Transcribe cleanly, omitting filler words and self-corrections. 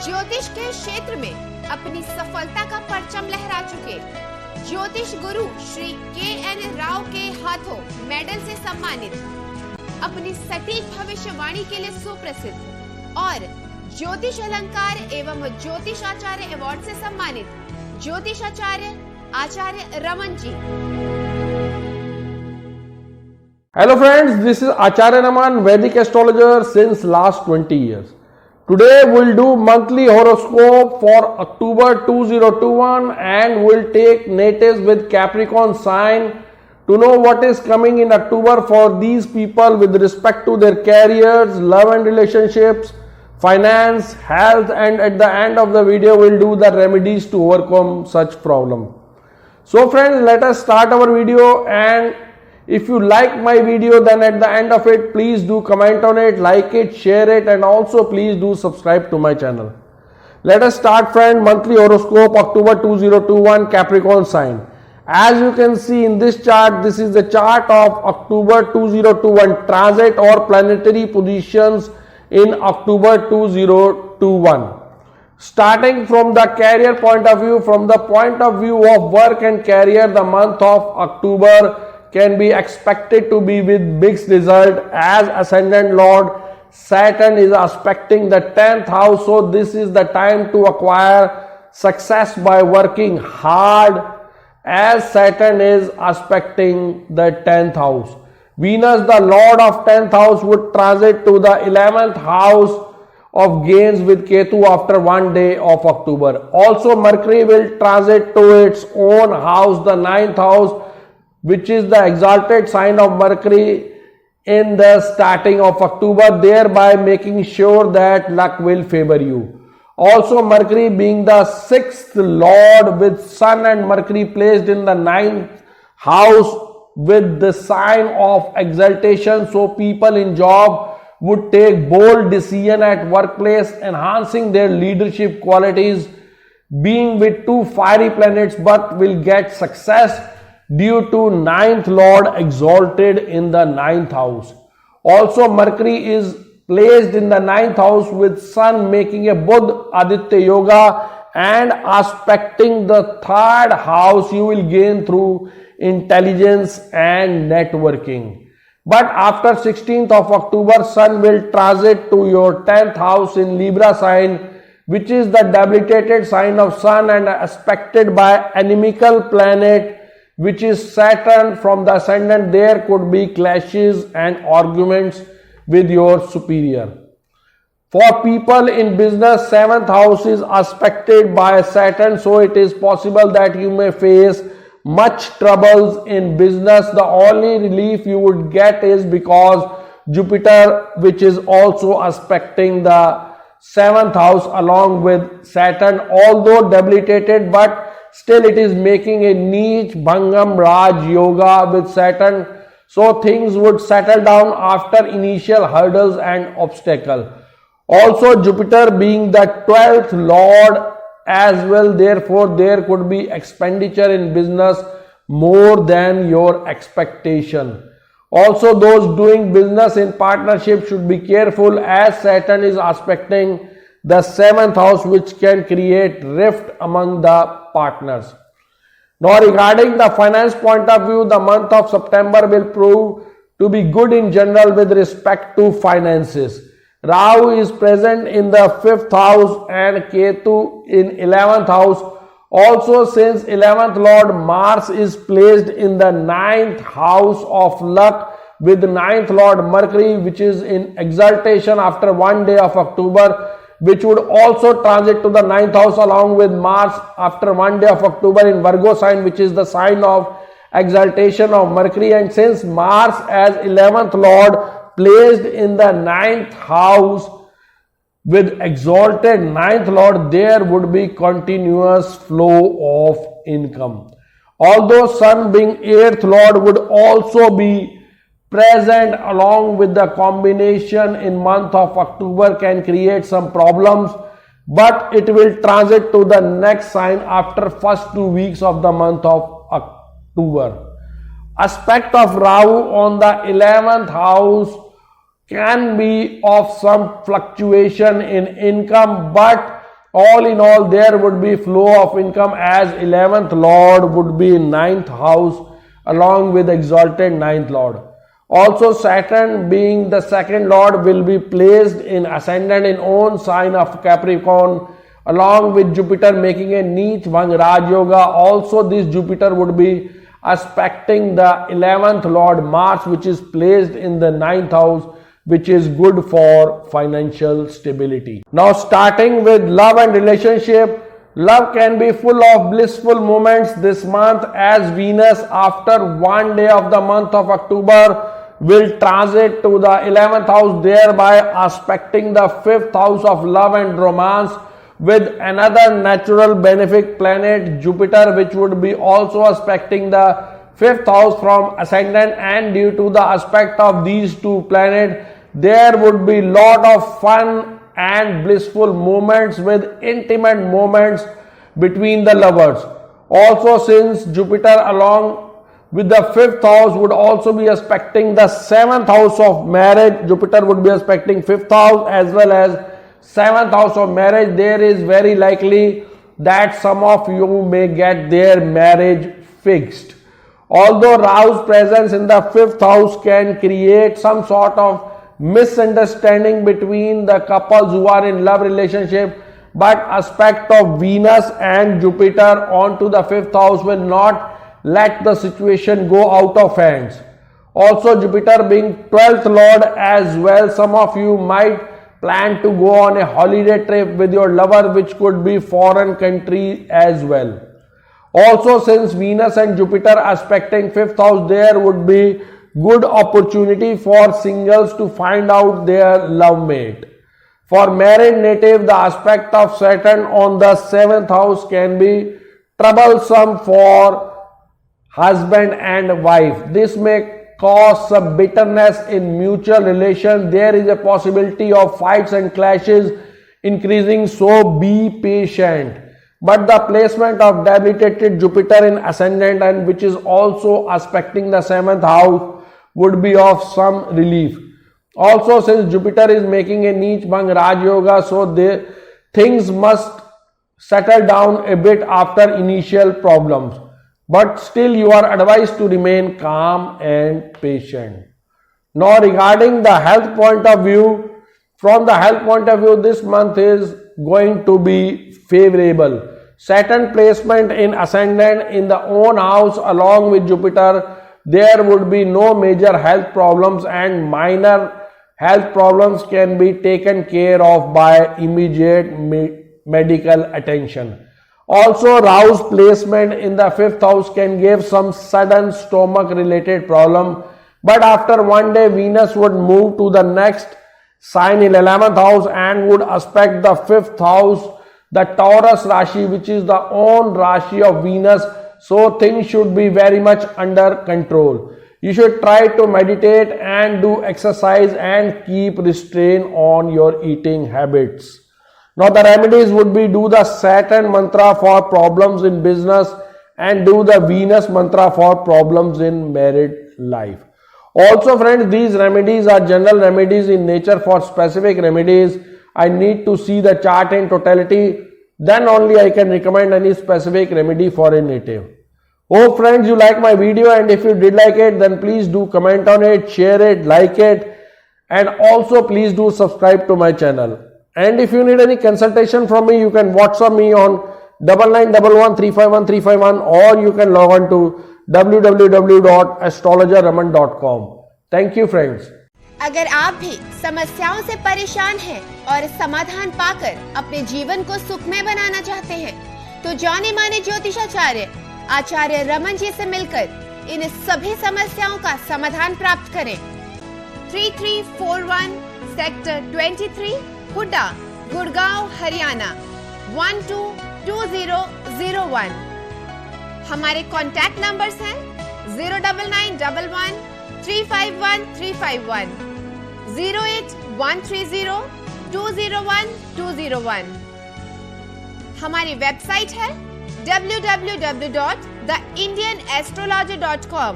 ज्योतिष के क्षेत्र में अपनी सफलता का परचम लहरा चुके ज्योतिष गुरु श्री के.एन. राव के हाथों मेडल से सम्मानित, अपनी सटीक भविष्यवाणी के लिए सुप्रसिद्ध और ज्योतिष अलंकार एवं ज्योतिष आचार्य अवार्ड से सम्मानित ज्योतिष आचार्य Raman ji. Hello friends, this is Acharya Raman, Vedic astrologer since last 20 years. Today we'll do monthly horoscope for October 2021 and we'll take natives with Capricorn sign to know what is coming in October for these people with respect to their careers, love and relationships, finance, health, and at the end of the video we'll do the remedies to overcome such problem. So friends, let us start our video, and if you like my video, then at the end of it, please do comment on it, like it, share it, and also please do subscribe to my channel. Let us start friend, monthly horoscope October 2021 Capricorn sign. As you can see in this chart, this is the chart of October 2021 transit or planetary positions in October 2021. Starting from the career point of view, from the point of view of work and career, the month of October can be expected to be with big result as ascendant lord Saturn is aspecting the 10th house. So this is the time to acquire success by working hard as Saturn is aspecting the 10th house. Venus, the lord of 10th house, would transit to the 11th house of gains with Ketu after one day of October. Also Mercury will transit to its own house, the 9th house, which is the exalted sign of Mercury in the starting of October, thereby making sure that luck will favor you. Also Mercury being the 6th lord with Sun and Mercury placed in the 9th house with the sign of exaltation, so people in job would take bold decision at workplace, enhancing their leadership qualities. Being with two fiery planets, but will get success due to 9th lord exalted in the 9th house. Also Mercury is placed in the 9th house with Sun making a Buddha Aditya Yoga and aspecting the 3rd house you will gain through intelligence and networking. But after 16th of October, Sun will transit to your 10th house in Libra sign, which is the debilitated sign of Sun and aspected by inimical planet which is Saturn from the ascendant. There could be clashes and arguments with your superior. For people in business, 7th house is aspected by Saturn, so it is possible that you may face much troubles in business. The only relief you would get is because Jupiter, which is also aspecting the 7th house along with Saturn, although debilitated, but still it is making a Neech Bhangam Raj Yoga with Saturn, so things would settle down after initial hurdles and obstacles. Also Jupiter being the 12th lord as well, therefore there could be expenditure in business more than your expectation. Also those doing business in partnership should be careful as Saturn is aspecting the 7th house, which can create rift among the partners. Now regarding the finance point of view, the month of September will prove to be good in general with respect to finances. Rahu is present in the 5th house and Ketu in 11th house. Also since 11th lord Mars is placed in the 9th house of luck with 9th lord Mercury, which is in exaltation after one day of October, which would also transit to the 9th house along with Mars after one day of October in Virgo sign, which is the sign of exaltation of Mercury. And since Mars as 11th lord placed in the 9th house with exalted 9th lord, there would be continuous flow of income. Although Sun being 8th lord would also be present along with the combination in month of October can create some problems, but it will transit to the next sign after first 2 weeks of the month of October. Aspect of Rahu on the 11th house can be of some fluctuation in income, but All in all, there would be flow of income as 11th Lord would be in 9th house along with exalted 9th Lord. Also, Saturn being the second Lord will be placed in ascendant in own sign of Capricorn along with Jupiter making a Neech Bhang Raj Yoga. Also, this Jupiter would be aspecting the 11th Lord Mars, which is placed in the 9th house, which is good for financial stability. Now, starting with love and relationship, love can be full of blissful moments this month as Venus after one day of the month of October will transit to the 11th house, thereby aspecting the 5th house of love and romance with another natural benefic planet Jupiter, which would be also aspecting the 5th house from ascendant, and due to the aspect of these two planets there would be lot of fun and blissful moments with intimate moments between the lovers. Also, since Jupiter along with the 5th house would also be aspecting the 7th house of marriage, Jupiter would be aspecting 5th house as well as 7th house of marriage, there is very likely that some of you may get their marriage fixed. Although Rahu's presence in the 5th house can create some sort of misunderstanding between the couples who are in love relationship, but aspect of Venus and Jupiter onto the 5th house will not let the situation go out of hands. Also, Jupiter being 12th Lord as well, some of you might plan to go on a holiday trip with your lover, which could be foreign country as well. Also, since Venus and Jupiter aspecting 5th house, there would be good opportunity for singles to find out their love mate. For married native, the aspect of Saturn on the 7th house can be troublesome for husband and wife. This may cause some bitterness in mutual relation. There is a possibility of fights and clashes increasing, so be patient. But the placement of debilitated Jupiter in ascendant, and which is also aspecting the 7th house, would be of some relief. Also, since Jupiter is making a Neech Bhang Raj Yoga, so things must settle down a bit after initial problems. But still you are advised to remain calm and patient. Now, regarding the health point of view, from the health point of view, this month is going to be favorable. Saturn placement in ascendant in the own house along with Jupiter, there would be no major health problems, and minor health problems can be taken care of by immediate medical attention. Also, Rahu's placement in the 5th house can give some sudden stomach related problem, but after one day Venus would move to the next sign in 11th house and would aspect the 5th house, the Taurus Rashi, which is the own Rashi of Venus, so things should be very much under control. You should try to meditate and do exercise and keep restraint on your eating habits. Now, the remedies would be do the Saturn mantra for problems in business and do the Venus mantra for problems in married life. Also, friends, these remedies are general remedies in nature. For specific remedies, I need to see the chart in totality. Then only I can recommend any specific remedy for a native. Hope friends you like my video, and if you did like it, then please do comment on it, share it, like it, and also please do subscribe to my channel. And if you need any consultation from me, you can WhatsApp me on 9911351351, or you can log on to www.astrologerraman.com. Thank you friends. अगर आप भी समस्याओं से परेशान हैं और समाधान पाकर अपने जीवन को सुखमय बनाना चाहते हैं, तो जाने माने ज्योतिषाचार्य आचार्य रमन जी से मिलकर इन सभी समस्याओं का समाधान प्राप्त करें। 3341 सेक्टर 23 हुड्डा, गुड़गांव, हरियाणा 122001। हमारे कॉन्टैक्ट नंबर्स हैं 09911 351 351, 08130 201 201। हमारी वेबसाइट है www.theindianastrologer.com।